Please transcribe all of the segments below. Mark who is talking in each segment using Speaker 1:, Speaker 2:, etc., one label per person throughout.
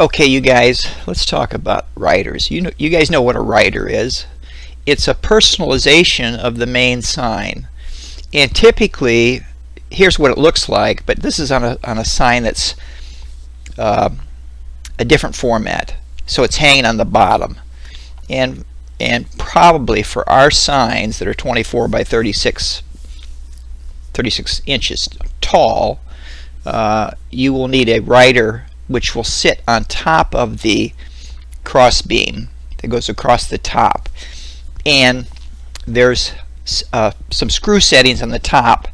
Speaker 1: Okay, you guys, let's talk about writers. You guys know what a writer is. It's a personalization of the main sign. And typically, here's what it looks like, but this is on a sign that's a different format. So it's hanging on the bottom. And probably for our signs that are 24 by 36 inches tall, you will need a writer which will sit on top of the cross beam that goes across the top. And there's some screw settings on the top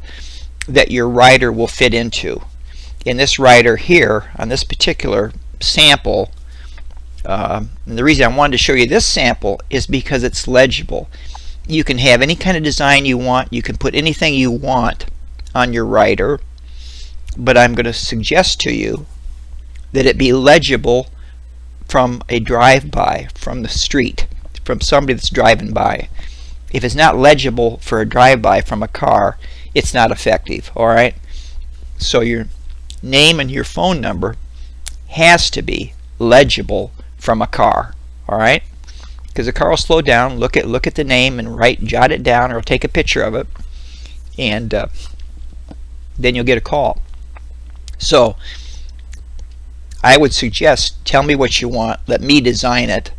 Speaker 1: that your writer will fit into. In this writer here, on this particular sample, and the reason I wanted to show you this sample is because it's legible. You can have any kind of design you want. You can put anything you want on your writer, but I'm going to suggest to you that it be legible from a drive-by, from the street, from somebody that's driving by. If it's not legible for a drive-by from a car, it's not effective. Alright? So your name and your phone number has to be legible from a car. Alright? Because the car will slow down, look at the name and jot it down, or take a picture of it, and then you'll get a call. So I would suggest, tell me what you want, let me design it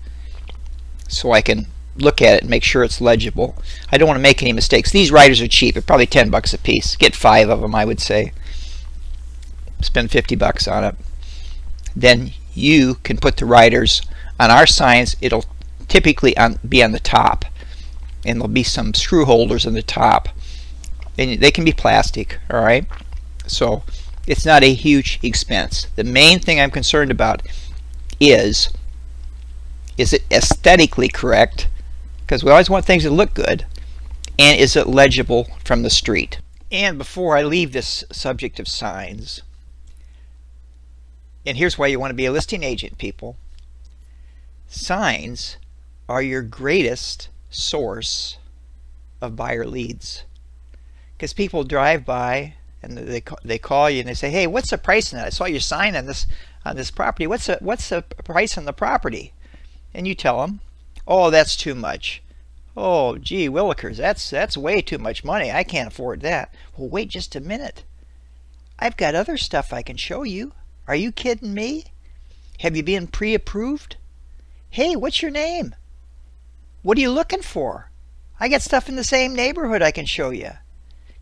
Speaker 1: so I can look at it and make sure it's legible. I don't want to make any mistakes. These writers are cheap. They're probably 10 bucks a piece. Get 5 of them, I would say. Spend 50 bucks on it. Then you can put the writers on our signs. It'll typically be on the top, and there'll be some screw holders on the top, and they can be plastic. Alright, so it's not a huge expense. The main thing I'm concerned about is it aesthetically correct, because we always want things to look good, and is it legible from the street. And before I leave this subject of signs, and here's why you want to be a listing agent, people. Signs are your greatest source of buyer leads, because people drive by and they call you and they say, hey, what's the price on that? I saw your sign on this property. What's the price on the property? And you tell them, oh, that's too much. Oh, gee willikers, that's way too much money. I can't afford that. Well, wait just a minute. I've got other stuff I can show you. Are you kidding me? Have you been pre-approved? Hey, what's your name? What are you looking for? I got stuff in the same neighborhood I can show you.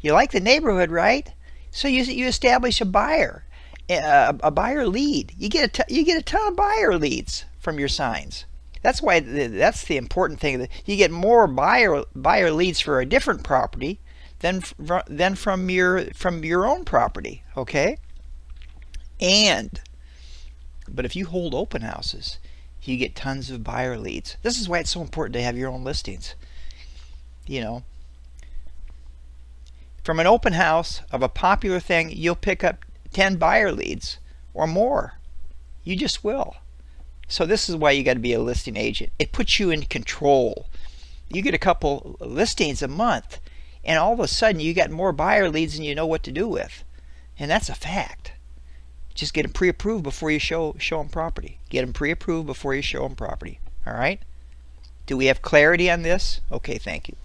Speaker 1: You like the neighborhood, right? So you establish a buyer lead. You get a ton of buyer leads from your signs. That's why that's the important thing. You get more buyer leads for a different property than from your own property. Okay. But if you hold open houses, you get tons of buyer leads. This is why it's so important to have your own listings. You know, from an open house of a popular thing, you'll pick up 10 buyer leads or more. You just will. So this is why you got to be a listing agent. It puts you in control. You get a couple listings a month, and all of a sudden you got more buyer leads than you know what to do with. And that's a fact. Just get them pre-approved before you show them property. Get them pre-approved before you show them property. All right? Do we have clarity on this? Okay, thank you.